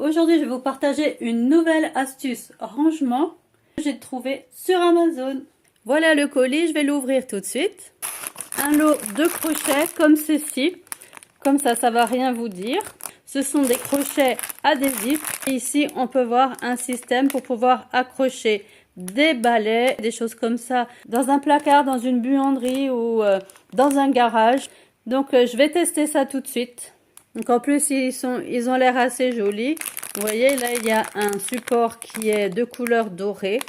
Aujourd'hui, je vais vous partager une nouvelle astuce rangement que j'ai trouvée sur Amazon. Voilà le colis, je vais l'ouvrir tout de suite. Un lot de crochets comme ceci. Comme ça va rien vous dire. Ce sont des crochets adhésifs. Et ici, on peut voir un système pour pouvoir accrocher des balais, des choses comme ça, dans un placard, dans une buanderie ou dans un garage. Donc, je vais tester ça tout de suite. Donc, en plus, ils ont l'air assez jolis. Vous voyez, là, il y a un support qui est de couleur dorée.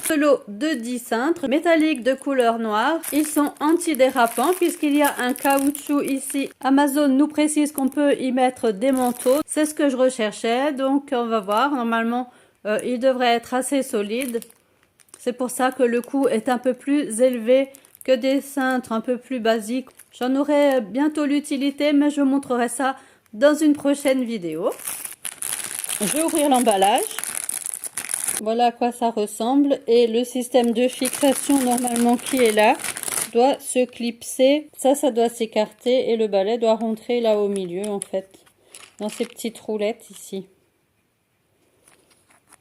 Ce lot de 10 cintres métalliques de couleur noire. Ils sont antidérapants puisqu'il y a un caoutchouc ici. Amazon nous précise qu'on peut y mettre des manteaux. C'est ce que je recherchais. Donc, on va voir. Normalement, il devrait être assez solide. C'est pour ça que le coût est un peu plus élevé que des cintres un peu plus basiques. J'en aurai bientôt l'utilité, mais je vous montrerai ça dans une prochaine vidéo. Je vais ouvrir l'emballage. Voilà à quoi ça ressemble. Et le système de fixation normalement qui est là doit se clipser. Ça doit s'écarter et le balai doit rentrer là au milieu en fait. Dans ces petites roulettes ici.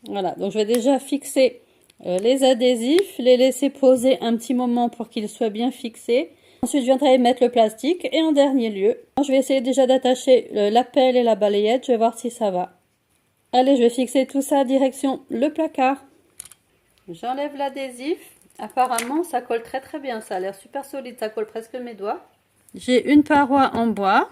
Voilà, donc je vais déjà fixer les adhésifs, les laisser poser un petit moment pour qu'ils soient bien fixés. Ensuite, je viendrai mettre le plastique et en dernier lieu, je vais essayer déjà d'attacher la pelle et la balayette. Je vais voir si ça va. Allez, je vais fixer tout ça direction le placard. J'enlève l'adhésif. Apparemment, ça colle très bien. Ça a l'air super solide. Ça colle presque mes doigts. J'ai une paroi en bois.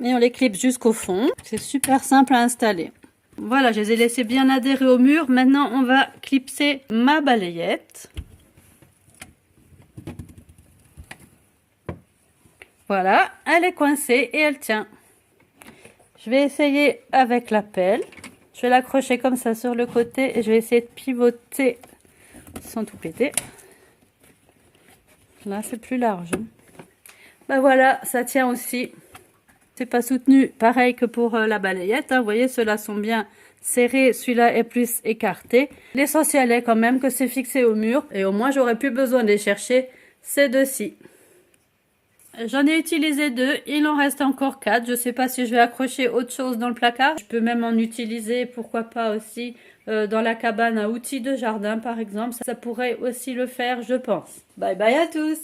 Et on les clip jusqu'au fond. C'est super simple à installer. Voilà, je les ai laissés bien adhérer au mur. Maintenant, on va clipser ma balayette. Voilà, elle est coincée et elle tient. Je vais essayer avec la pelle. Je vais l'accrocher comme ça sur le côté et je vais essayer de pivoter sans tout péter. Là, c'est plus large. Ben voilà, ça tient aussi. C'est pas soutenu, pareil que pour la balayette. Vous voyez, ceux-là sont bien serrés. Celui-là est plus écarté. L'essentiel est quand même que c'est fixé au mur. Et au moins, j'aurais plus besoin de les chercher ces deux-ci. J'en ai utilisé 2, il en reste encore 4. Je ne sais pas si je vais accrocher autre chose dans le placard. Je peux même en utiliser, pourquoi pas aussi, dans la cabane à outils de jardin par exemple. Ça pourrait aussi le faire, je pense. Bye bye à tous!